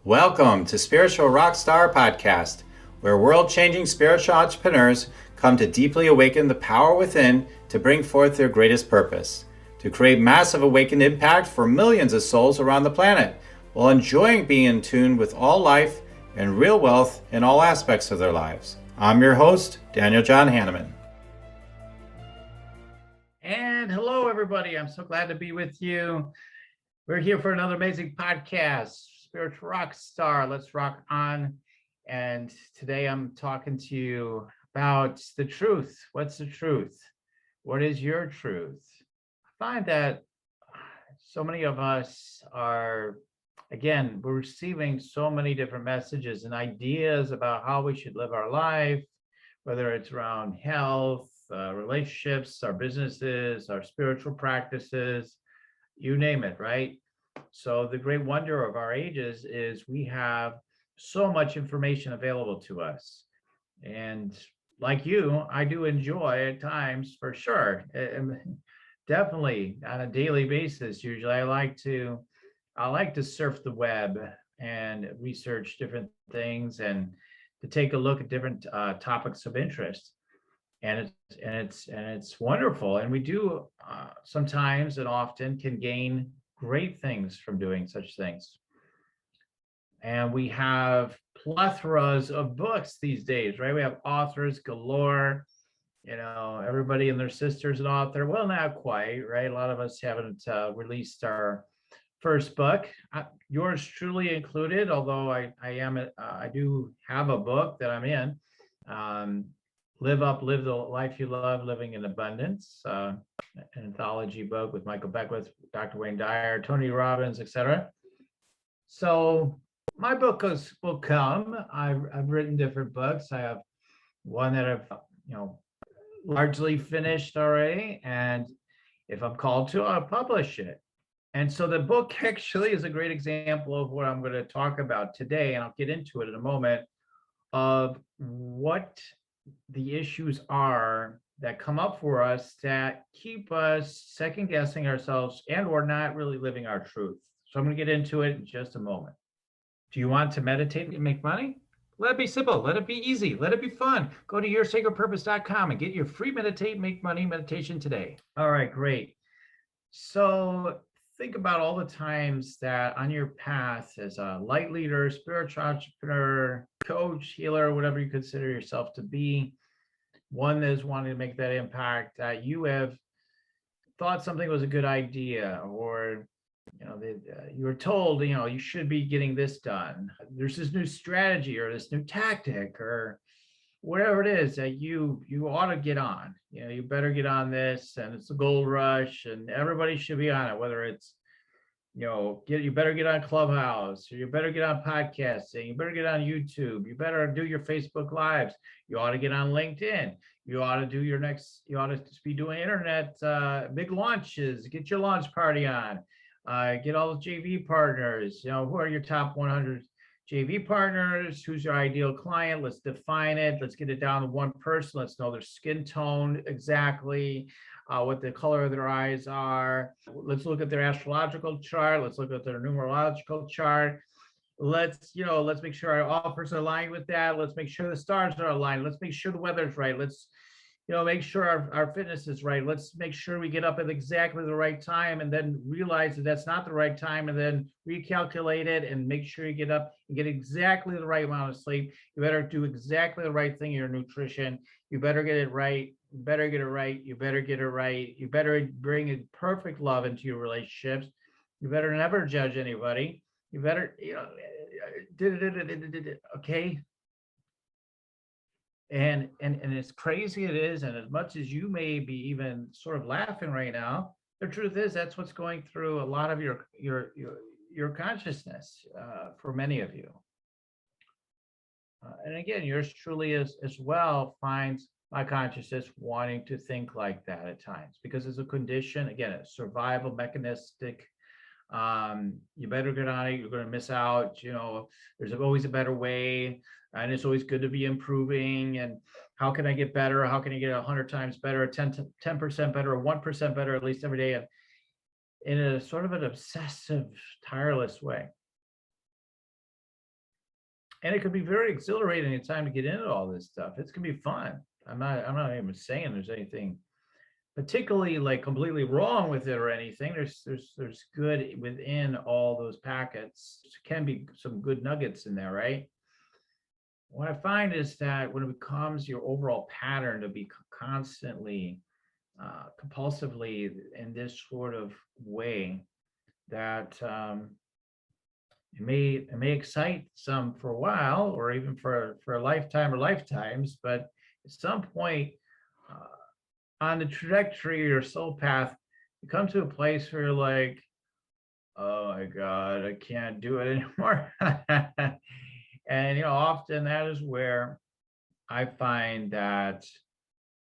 Welcome to Spiritual Rockstar Podcast, where world-changing spiritual entrepreneurs come to deeply awaken the power within to bring forth their greatest purpose, to create massive awakened impact for millions of souls around the planet, while enjoying being in tune with all life and real wealth in all aspects of their lives. I'm your host, Daniel John Hanneman. And hello, everybody. I'm so glad to be with you. We're here for another amazing podcast, Spiritual Rockstar. Let's rock on. And today I'm talking to you about the truth. What's the truth? What is your truth? I find that so many of us are, again, we're receiving so many different messages and ideas about how we should live our life, whether it's around health, relationships, our businesses, our spiritual practices, you name it, right? So the great wonder of our ages is we have so much information available to us. And like you, I do enjoy at times, for sure, definitely on a daily basis. Usually I like to surf the web and research different things and to take a look at different topics of interest. And it's wonderful, and we do sometimes and often can gain great things from doing such things. And we have plethoras of books these days, right? We have authors galore. Everybody and their sister's an author. Well, not quite, right? A lot of us haven't released our first book, yours truly included, although I do have a book that I'm in. Live the life you love, living in abundance, an anthology book with Michael Beckwith, Dr. Wayne Dyer, Tony Robbins, etc. So my book will come. I've written different books. I have one that I've largely finished already, and if I'm called to, I'll publish it. And so the book actually is a great example of what I'm going to talk about today, and I'll get into it in a moment, of what the issues are that come up for us that keep us second guessing ourselves and or not really living our truth. So I'm going to get into it in just a moment. Do you want to meditate and make money? Let it be simple. Let it be easy. Let it be fun. Go to yoursacredpurpose.com and get your free Meditate Make Money meditation today. All right, great. So think about all the times that on your path as a light leader, spiritual entrepreneur, coach, healer, whatever you consider yourself to be, one that is wanting to make that impact, that you have thought something was a good idea, or you were told you should be getting this done. There's this new strategy or this new tactic or whatever it is that you ought to get on. You better get on this, and it's a gold rush, and everybody should be on it. Whether it's you better get on Clubhouse, or you better get on podcasting, you better get on YouTube, you better do your Facebook lives, you ought to get on LinkedIn, you ought to be doing internet big launches, get your launch party on, get all the JV partners, who are your top 100 JV partners, who's your ideal client, let's define it, let's get it down to one person, let's know their skin tone exactly, what the color of their eyes are. Let's look at their astrological chart. Let's look at their numerological chart. Let's make sure our offers are aligned with that. Let's make sure the stars are aligned. Let's make sure the weather's right. Let's make sure our fitness is right. Let's make sure we get up at exactly the right time, and then realize that that's not the right time, and then recalculate it and make sure you get up and get exactly the right amount of sleep. You better do exactly the right thing in your nutrition. You better get it right. You better get it right. You better get it right. You better bring a perfect love into your relationships. You better never judge anybody. You better, okay. And as crazy it is, and as much as you may be even sort of laughing right now, the truth is that's what's going through a lot of your consciousness for many of you. And again, yours truly as well finds my consciousness wanting to think like that at times, because it's a condition, again, a survival mechanistic. You better get on it, you're going to miss out. There's always a better way, and it's always good to be improving. And how can I get better? How can I get 100 times better, 10% better, or 1% better at least every day? And in a sort of an obsessive, tireless way. And it could be very exhilarating at time to get into all this stuff. It's gonna be fun. I'm not even saying there's anything particularly like completely wrong with it or anything. There's good within all those packets. There can be some good nuggets in there, right? What I find is that when it becomes your overall pattern to be constantly compulsively in this sort of way, that it may excite some for a while, or even for a lifetime or lifetimes, but at some point on the trajectory or soul path, you come to a place where you're like, oh my God, I can't do it anymore. And often that is where I find that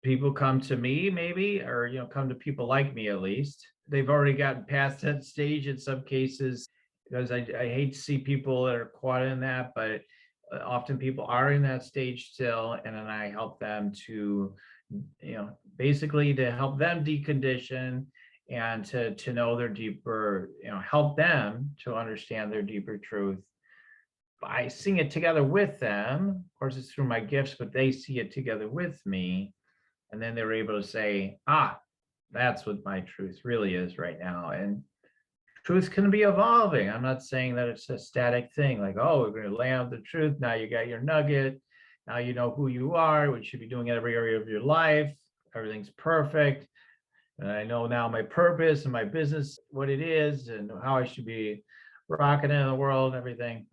people come to me, maybe, or come to people like me. At least they've already gotten past that stage in some cases, because I hate to see people that are caught in that, but often people are in that stage still, and then I help them to basically to help them decondition, and to know their deeper, help them to understand their deeper truth by seeing it together with them. Of course, it's through my gifts, but they see it together with me. And then they're able to say, that's what my truth really is right now. And truth can be evolving. I'm not saying that it's a static thing, like, oh, we're going to lay out the truth. Now you got your nugget. Now you know who you are, what you should be doing in every area of your life. Everything's perfect. And I know now my purpose and my business, what it is, and how I should be rocking in the world and everything.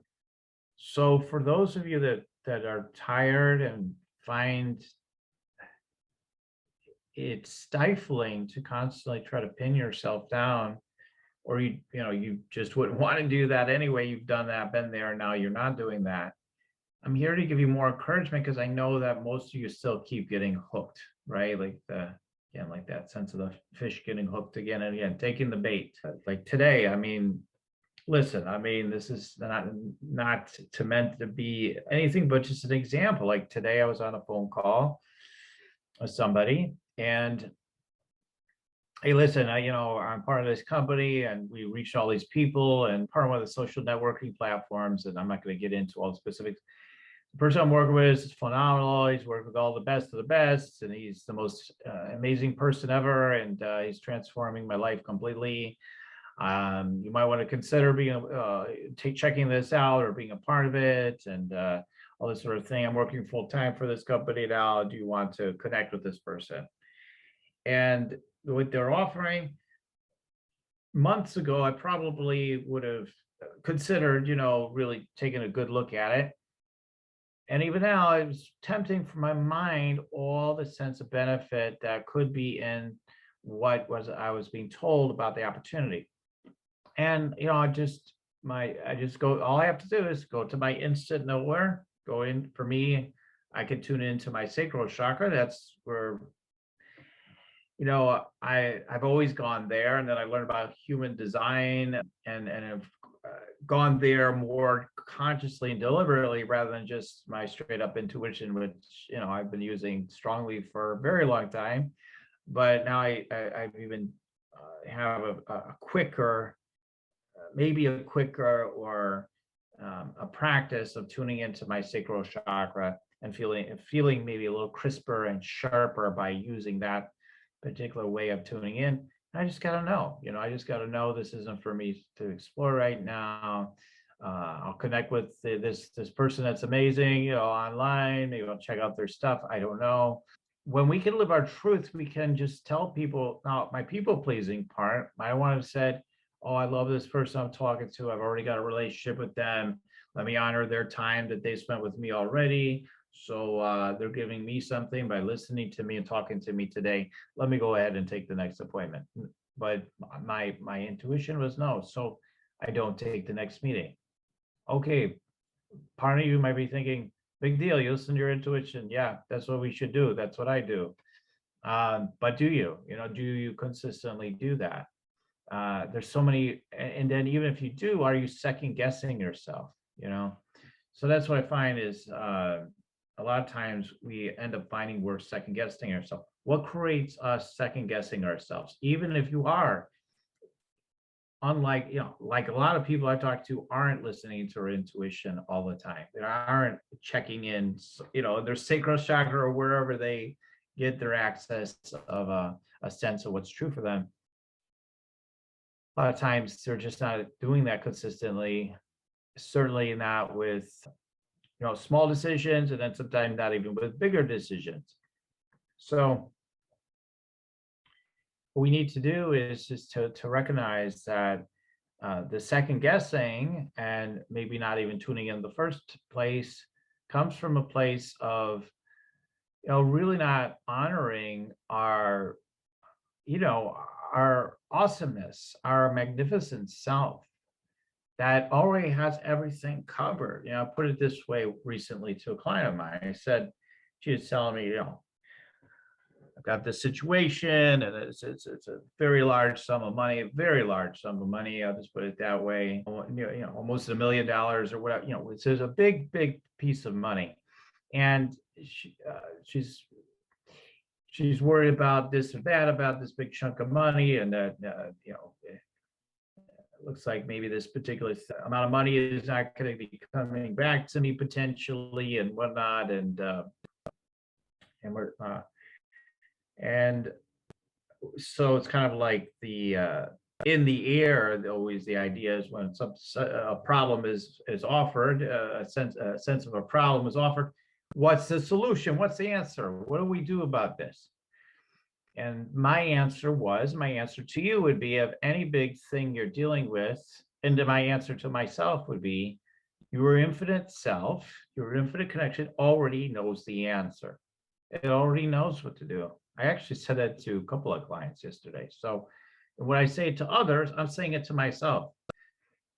So for those of you that are tired and find it's stifling to constantly try to pin yourself down, or you just wouldn't want to do that anyway. You've done that, been there, now you're not doing that. I'm here to give you more encouragement, because I know that most of you still keep getting hooked, right? Like like that sense of the fish getting hooked again and again, taking the bait. Like today, I mean, listen, I mean, this is not to meant to be anything but just an example. Like today I was on a phone call with somebody, and hey, listen, I'm part of this company, and we reached all these people, and part of one of the social networking platforms, and I'm not going to get into all the specifics. The person I'm working with is phenomenal. He's worked with all the best of the best, and he's the most amazing person ever, and he's transforming my life completely. You might want to consider being checking this out or being a part of it, and all this sort of thing. I'm working full time for this company now. Do you want to connect with this person? And what they're offering, months ago, I probably would have considered, really taking a good look at it. And even now, it was tempting for my mind all the sense of benefit that could be in what I was being told about the opportunity. And I just go, all I have to do is go to my instant nowhere, go in. For me, I can tune into my sacral chakra. That's where I've always gone there, and then I learned about human design, and have gone there more consciously and deliberately, rather than just my straight up intuition, which I've been using strongly for a very long time. But now I've even have a quicker, maybe a quicker, or a practice of tuning into my sacral chakra, and feeling maybe a little crisper and sharper by using that particular way of tuning in. I just got to know, I just got to know this isn't for me to explore right now. I'll connect with this person that's amazing, online. Maybe I'll check out their stuff. I don't know. When we can live our truth, we can just tell people. Now, my people pleasing part, I want to have said, oh, I love this person I'm talking to. I've already got a relationship with them. Let me honor their time that they spent with me already. So they're giving me something by listening to me and talking to me today. Let me go ahead and take the next appointment. But my intuition was no, so I don't take the next meeting. Okay, part of you might be thinking, big deal, you listen to your intuition. Yeah, that's what we should do. That's what I do. But do you consistently do that? There's so many, and then even if you do, are you second guessing yourself? So that's what I find is a lot of times we end up finding we're second guessing ourselves. What creates us second guessing ourselves? Even if you are unlike, like a lot of people I talk to aren't listening to their intuition all the time. They aren't checking in, their sacral chakra or wherever they get their access of a sense of what's true for them. A lot of times they're just not doing that consistently, certainly not with, small decisions, and then sometimes not even with bigger decisions. So what we need to do is just to recognize that the second guessing and maybe not even tuning in the first place comes from a place of, really not honoring our, our awesomeness, our magnificent self that already has everything covered. I put it this way recently to a client of mine. I said, she was telling me, I've got this situation, and it's a very large sum of money, a very large sum of money. I'll just put it that way. Almost $1 million or whatever. It's a big, big piece of money, and she's worried about this or that, about this big chunk of money, and that it looks like maybe this particular amount of money is not going to be coming back to me potentially, and whatnot, and we're. And so it's kind of like the in the air. Always the idea is when a problem is offered, a sense of a problem is offered. What's the solution? What's the answer? What do we do about this? And my answer to you would be, of any big thing you're dealing with, and my answer to myself would be, your infinite self, your infinite connection already knows the answer. It already knows what to do. I actually said that to a couple of clients yesterday. So when I say it to others, I'm saying it to myself.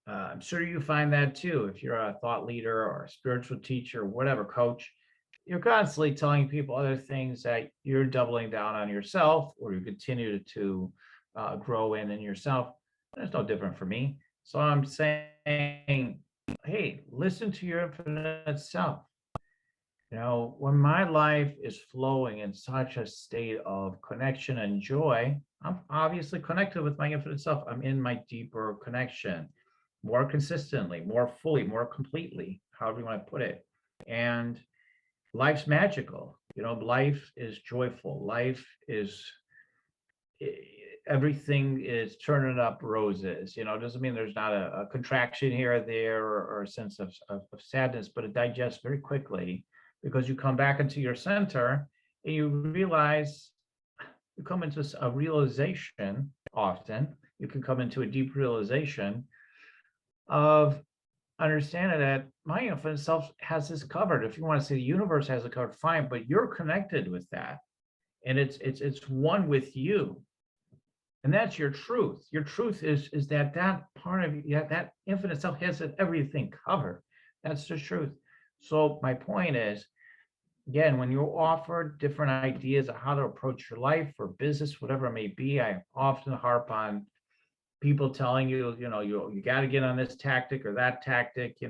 I'm sure you find that too. If you're a thought leader or a spiritual teacher, whatever, coach, you're constantly telling people other things that you're doubling down on yourself, or you continue to grow in yourself. It's no different for me. So I'm saying, hey, listen to your infinite self. When my life is flowing in such a state of connection and joy, I'm obviously connected with my infinite self. I'm in my deeper connection more consistently, more fully, more completely, however you want to put it. And life's magical. Life is joyful. Life is, everything is turning up roses. Doesn't mean there's not a contraction here or there, or a sense of sadness, but it digests very quickly, because you come back into your center and you realize, you come into a realization. Often you can come into a deep realization of understanding that my infinite self has this covered. If you want to say the universe has it covered, fine, but you're connected with that, and it's one with you, and that's your truth. Your truth is that part of you, that infinite self has everything covered. That's the truth. So my point is, again, when you're offered different ideas of how to approach your life or business, whatever it may be, I often harp on people telling you, you got to get on this tactic or that tactic. You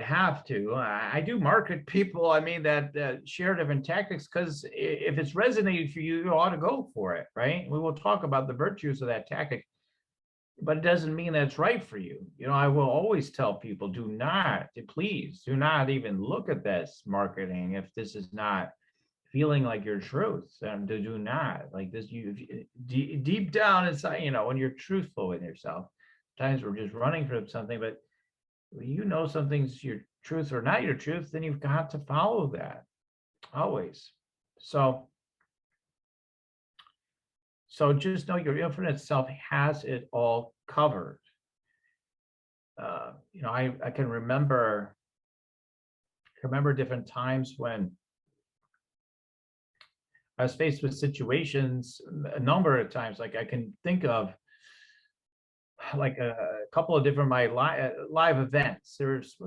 have to. I do market people, that share different tactics, because if it's resonating for you, you ought to go for it, right? We will talk about the virtues of that tactic, but it doesn't mean that it's right for you. I will always tell people, please do not even look at this marketing if this is not feeling like your truth. And do not, like this, you deep down inside, when you're truthful with yourself. Sometimes we're just running from something, but something's your truth or not your truth, then you've got to follow that always. So just know your infinite self has it all covered. I can remember different times when I was faced with situations, a number of times. Like I can think of like a couple of different live events.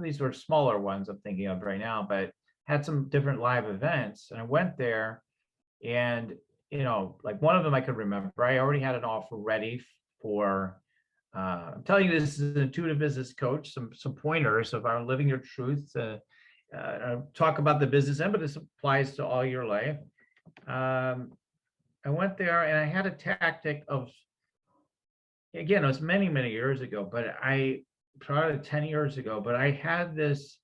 These were smaller ones I'm thinking of right now, but had some different live events, and I went there, and like one of them I could remember, I already had an offer ready for, I'm telling you, this is an intuitive business coach, some pointers of our living your truth, talk about the business end, but this applies to all your life. I went there and I had a tactic of again, it was many, many years ago, but probably 10 years ago, but I had this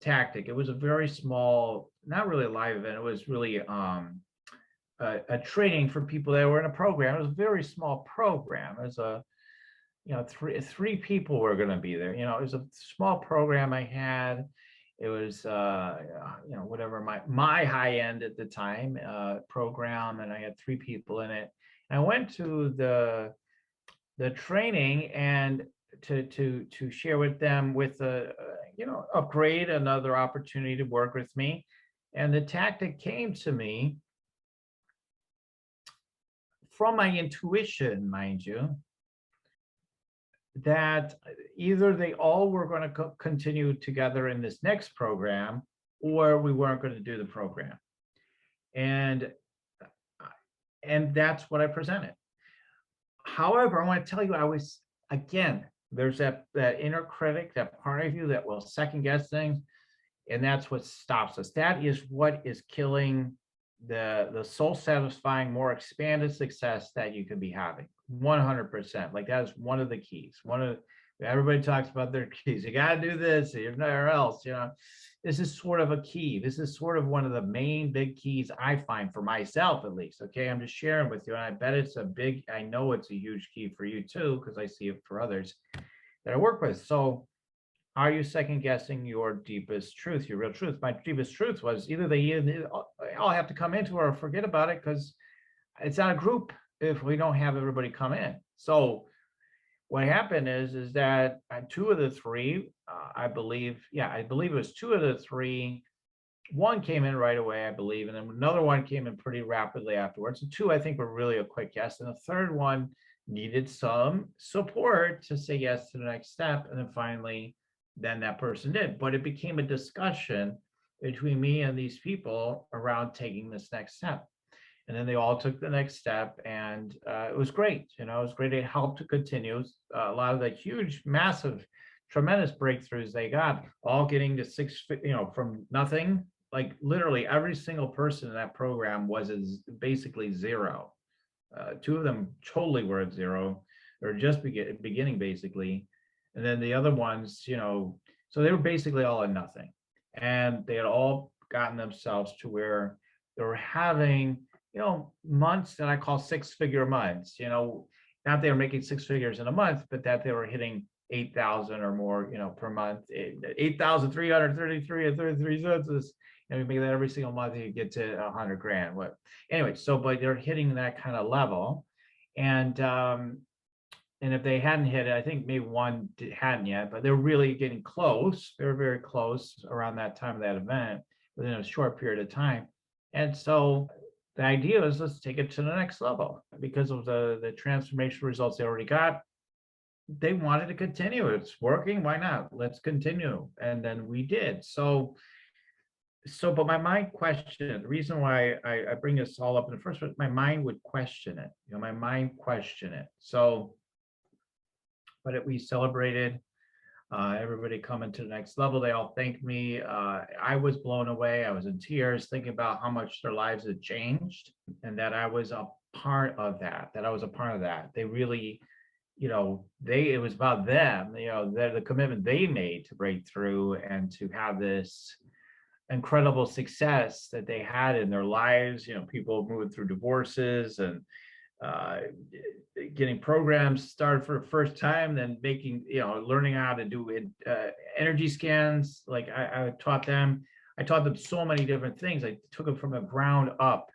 tactic. It was a very small, not really a live event. It was really a training for people that were in a program. It was a very small program. It was three people were going to be there. It was a small program I had. It was whatever my high end at the time program, and I had three people in it. I went to the training and to share with them with a upgrade, another opportunity to work with me. And the tactic came to me from my intuition, mind you, that either they all were going to continue together in this next program, or we weren't going to do the program. And that's what I presented. However, I want to tell you, again, there's that inner critic, that part of you that will second guess things, and that's what stops us. That is what is killing the soul satisfying, more expanded success that you could be having. 100%. Like, that is one of the keys. Everybody talks about their keys. You got to do this, or nowhere else. This is sort of a key. This is sort of one of the main big keys I find for myself, at least. Okay, I'm just sharing with you, and I bet I know it's a huge key for you too, because I see it for others that I work with. So, are you second guessing your deepest truth, your real truth? My deepest truth was either they all have to come into it or forget about it, because it's not a group if we don't have everybody come in. So what happened is that two of the three, I believe it was two of the three. One came in right away, I believe, and then another one came in pretty rapidly afterwards. The two, I think, were really a quick yes, and the third one needed some support to say yes to the next step, and then finally, then that person did. But it became a discussion between me and these people around taking this next step. And then they all took the next step, and it was great. It was great. It helped to continue a lot of the huge, massive, tremendous breakthroughs they got, all getting to from nothing. Like, literally every single person in that program was basically zero. Two of them totally were at zero, or just beginning basically. And then the other ones, so they were basically all at nothing. And they had all gotten themselves to where they were having months that I call 6-figure months. Not they were making 6 figures in a month, but that they were hitting 8,000 or more, per month. 8,333 and 33 cents. You make that every single month, you get to 100 grand. Anyway, but they're hitting that kind of level, and if they hadn't hit it, I think maybe one hadn't yet, but they're really getting close. They were very close around that time of that event within a short period of time. And so the idea is, let's take it to the next level. Because of the transformation results they already got, they wanted to continue. It's working, why not? Let's continue. And then we did. But my mind questioned. The reason why I bring this all up in the first place, my mind would question it. My mind questioned it. But we celebrated. Everybody coming to the next level. They all thanked me. I was blown away. I was in tears thinking about how much their lives had changed, and that I was a part of that. They really, it was about them. The commitment they made to break through and to have this incredible success that they had in their lives. People moving through divorces and getting programs started for the first time, then learning how to do energy scans. Like, I taught them so many different things. I took them from the ground up,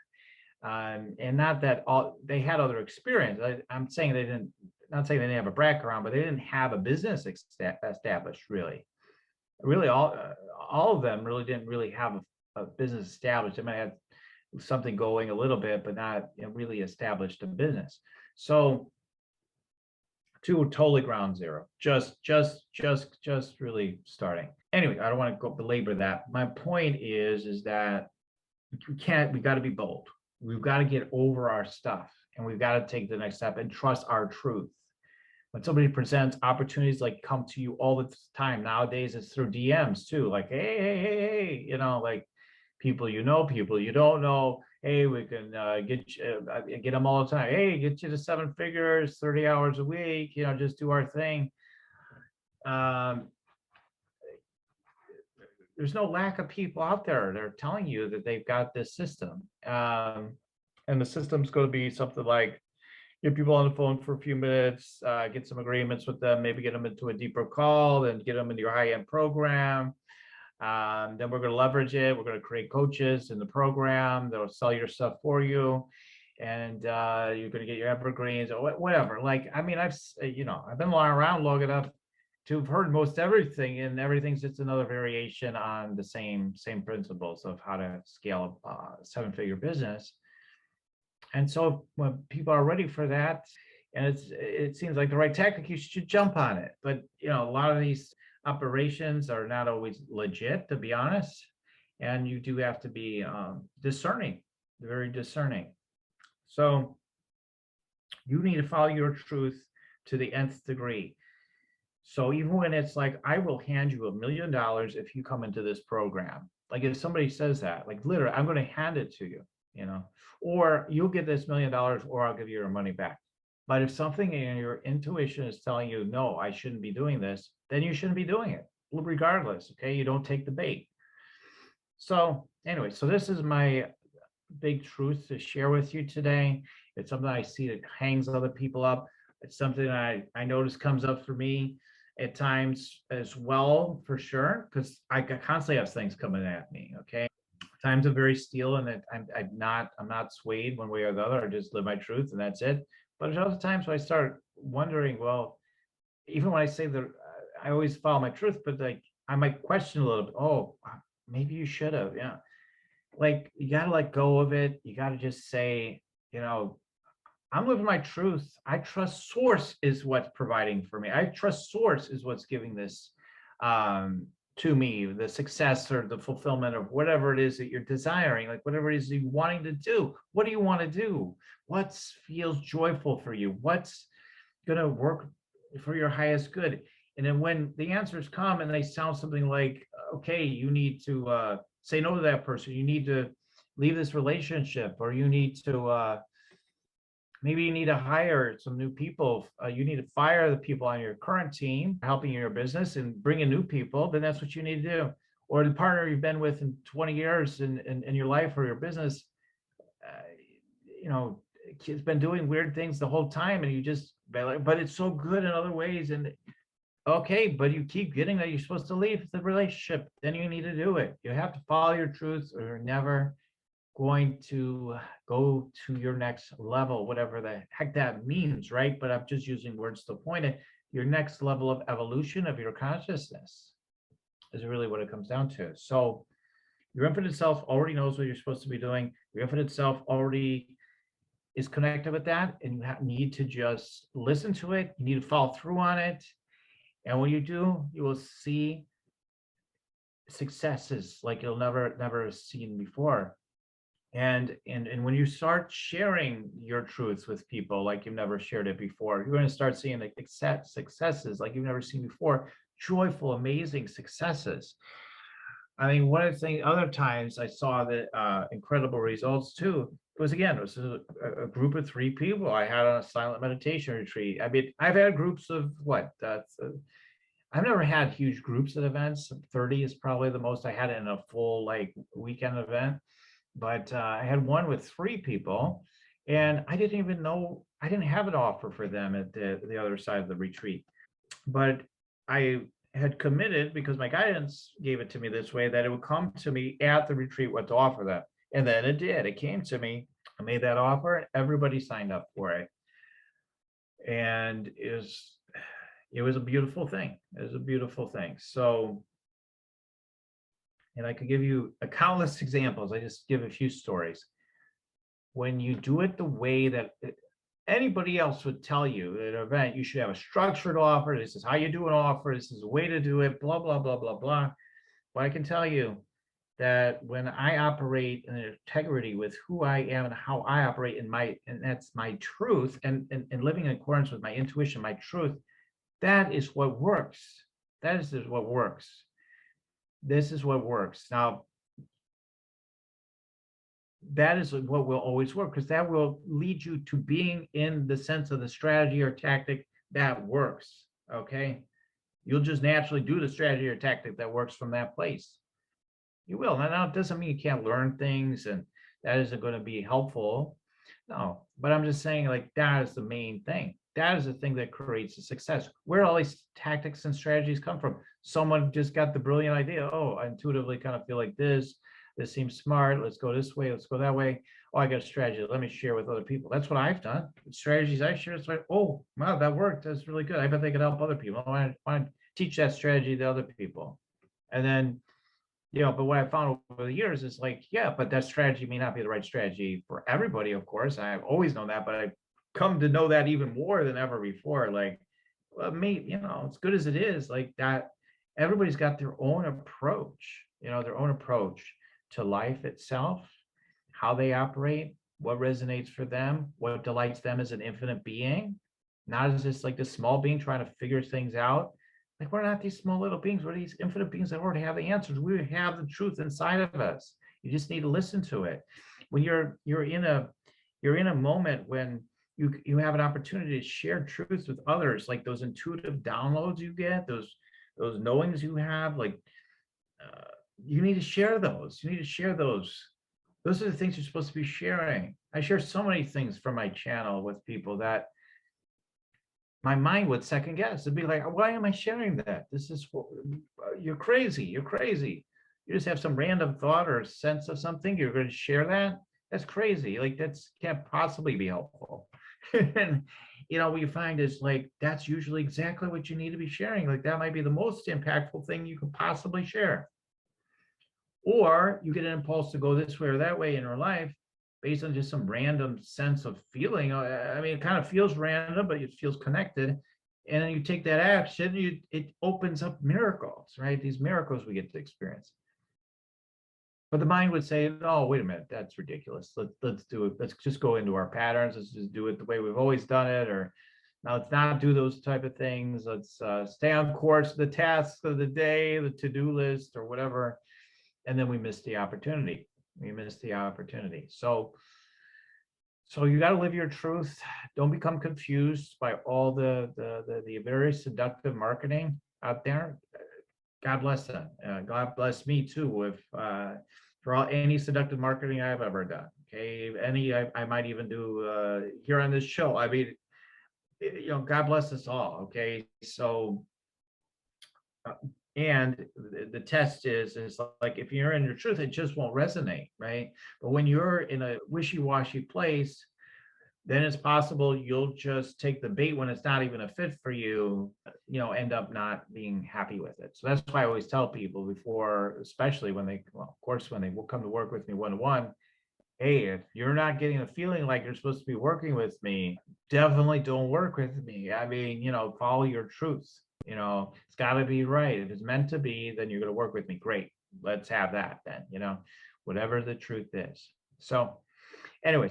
and not that they had other experience. I'm saying they didn't. Not saying they didn't have a background, but they didn't have a business established. Really, all of them really didn't really have a business established. They might have something going a little bit, but not really established a business. So, to totally ground zero, just really starting. Anyway, I don't want to go belabor that. My point is that we got to be bold. We've got to get over our stuff, and we've got to take the next step and trust our truth. When somebody presents opportunities, like, come to you all the time nowadays, it's through DMs too. Like, hey, like, people people you don't know. hey, we can get them all the time. Hey, get you to 7 figures, 30 hours a week, just do our thing. Um, there's no lack of people out there that are telling you that they've got this system. And the system's going to be something like get people on the phone for a few minutes, get some agreements with them, maybe get them into a deeper call, then get them into your high-end program. Then we're going to leverage it. We're going to create coaches in the program that'll sell your stuff for you. And you're going to get your evergreens or whatever. Like, I mean, I've been around long enough to have heard most everything, and everything's just another variation on the same principles of how to scale a 7-figure business. And so when people are ready for that, and it seems like the right tactic, you should jump on it. But a lot of these operations are not always legit, to be honest, and you do have to be discerning, very discerning. So you need to follow your truth to the nth degree. So even when it's like, I will hand you $1 million if you come into this program, like if somebody says that, like literally, I'm going to hand it to you, or you'll get this $1 million, or I'll give you your money back. But if something in your intuition is telling you, no, I shouldn't be doing this, then you shouldn't be doing it, regardless. Okay, you don't take the bait. So anyway, so this is my big truth to share with you today. It's something I see that hangs other people up. It's something I notice comes up for me at times as well, for sure, because I constantly have things coming at me. Okay, times I'm very still, and I'm not swayed one way or the other. I just live my truth, and that's it. But there's other times when I start wondering, well, even when I say that I always follow my truth, but like I might question a little bit. Oh, maybe you should have. Yeah, like you got to let go of it. You got to just say, I'm living my truth. I trust source is what's providing for me. I trust source is what's giving this to me, the success or the fulfillment of whatever it is that you're desiring, like whatever it is you're wanting to do. What do you want to do? What feels joyful for you? What's going to work for your highest good? And then when the answers come and they sound something like, okay, you need to say no to that person. You need to leave this relationship, or you need to maybe you need to hire some new people. You need to fire the people on your current team, helping your business, and bring in new people. Then that's what you need to do. Or the partner you've been with in 20 years in your life or your business, it's been doing weird things the whole time, and you just, but it's so good in other ways. And okay, but you keep getting that you're supposed to leave the relationship. Then you need to do it. You have to follow your truth, or you're never going to go to your next level, whatever the heck that means, right? But I'm just using words to point it. Your next level of evolution of your consciousness is really what it comes down to. So your infinite self already knows what you're supposed to be doing. Your infinite self already is connected with that, and you need to just listen to it. You need to follow through on it. And when you do, you will see successes like you'll never seen before. And when you start sharing your truths with people like you've never shared it before, you're going to start seeing like successes like you've never seen before, joyful, amazing successes. I mean, one of the things, other times I saw the incredible results too, was again, it was a group of 3 people I had on a silent meditation retreat. I mean, I've had groups of I've never had huge groups at events. 30 is probably the most I had in a full like weekend event. But I had one with 3 people, and I didn't even know, I didn't have an offer for them at the other side of the retreat. But I had committed, because my guidance gave it to me this way, that it would come to me at the retreat what to offer them. And then it did. It came to me. I made that offer. Everybody signed up for it. And it was a beautiful thing. It was a beautiful thing. So, and I could give you countless examples. I just give a few stories. When you do it the way that anybody else would tell you at an event, you should have a structured offer. This is how you do an offer. This is a way to do it, blah, blah, blah, blah, blah. Well, I can tell you that when I operate in integrity with who I am and how I operate and that's my truth, and living in accordance with my intuition, my truth, that is what works. That is what works. This is what works. Now, that is what will always work, because that will lead you to being in the sense of the strategy or tactic that works. Okay. You'll just naturally do the strategy or tactic that works from that place. You will. Now, it doesn't mean you can't learn things and that isn't going to be helpful. No, but I'm just saying, like, that is the main thing. That is the thing that creates a success. Where all these tactics and strategies come from? Someone just got the brilliant idea. Oh, I intuitively kind of feel like this. This seems smart. Let's go this way. Let's go that way. Oh, I got a strategy. Let me share with other people. That's what I've done. Strategies I share. It's like, oh, wow, that worked. That's really good. I bet they could help other people. I want to teach that strategy to other people. And then, but what I found over the years is like, yeah, but that strategy may not be the right strategy for everybody, of course. I've always known that, but I've come to know that even more than ever before. Like, well, mate, as good as it is, like that, everybody's got their own approach, their own approach to life itself, how they operate, what resonates for them, what delights them as an infinite being, not as just like this small being trying to figure things out. Like, we're not these small little beings. We're these infinite beings that already have the answers. We have the truth inside of us. You just need to listen to it. When you're in a moment when you have an opportunity to share truth with others, like those intuitive downloads you get, those knowings you have, like you need to share those. You need to share those. Those are the things you're supposed to be sharing. I share so many things from my channel with people that my mind would second guess. It'd be like, why am I sharing that? You're crazy. You're crazy. You just have some random thought or sense of something. You're going to share that? That's crazy. Like, that's can't possibly be helpful. And what you find is like, that's usually exactly what you need to be sharing. Like, that might be the most impactful thing you could possibly share. Or you get an impulse to go this way or that way in your life based on just some random sense of feeling. I mean, it kind of feels random, but it feels connected. And then you take that action, it opens up miracles, right? These miracles we get to experience. But the mind would say, oh, wait a minute, that's ridiculous. Let's do it. Let's just go into our patterns. Let's just do it the way we've always done it. Or now let's not do those type of things. Let's stay on course, the tasks of the day, the to-do list or whatever. And then we miss the opportunity. So you got to live your truth. Don't become confused by all the very seductive marketing out there. God bless them. God bless me too with for any seductive marketing I've ever done. Okay, any I might even do here on this show. I mean, God bless us all. Okay, so. And the test is like, if you're in your truth, it just won't resonate, right? But when you're in a wishy-washy place, then it's possible you'll just take the bait when it's not even a fit for you, end up not being happy with it. So that's why I always tell people before, especially when they will come to work with me one-to-one, hey, if you're not getting a feeling like you're supposed to be working with me, definitely don't work with me. I mean, follow your truth. It's got to be right. If it's meant to be, then you're going to work with me. Great. Let's have that then, whatever the truth is. So anyway,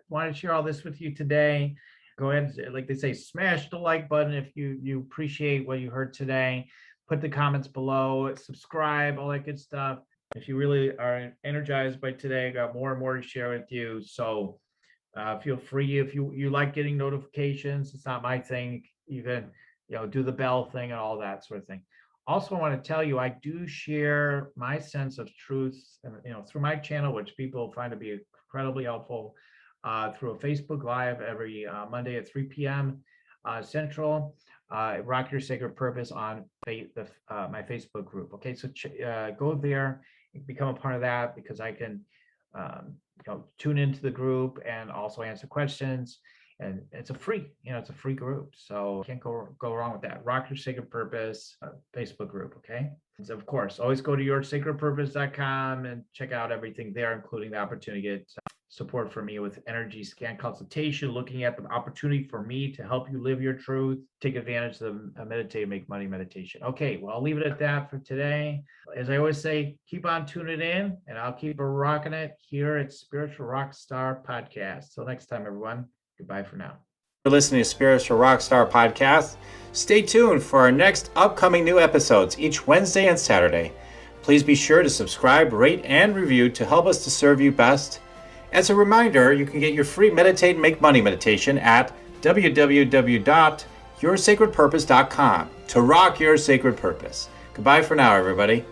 wanted to share all this with you today. Go ahead, like they say, smash the like button if you appreciate what you heard today. Put the comments below, subscribe, all that good stuff. If you really are energized by today, I got more and more to share with you. So feel free, if you like getting notifications. It's not my thing. You can do the bell thing and all that sort of thing. Also, I want to tell you, I do share my sense of truth, through my channel, which people find to be incredibly helpful, through a Facebook Live every Monday at 3 p.m. Central. Rock Your Sacred Purpose on my Facebook group. Okay, so go there, become a part of that, because I can tune into the group and also answer questions. And it's a free group, so can't go wrong with that. Rock Your Sacred Purpose Facebook group. Okay, and so of course, always go to yoursacredpurpose.com and check out everything there, including the opportunity to get support from me with energy scan consultation, looking at the opportunity for me to help you live your truth, take advantage of the meditate, make money meditation. Okay, well, I'll leave it at that for today. As I always say, keep on tuning in, and I'll keep rocking it here at Spiritual Rockstar Podcast. Till next time, everyone. Goodbye for now. You're listening to Spiritual Rockstar Podcast. Stay tuned for our next upcoming new episodes each Wednesday and Saturday. Please be sure to subscribe, rate, and review to help us to serve you best. As a reminder, you can get your free Meditate and Make Money meditation at www.yoursacredpurpose.com to rock your sacred purpose. Goodbye for now, everybody.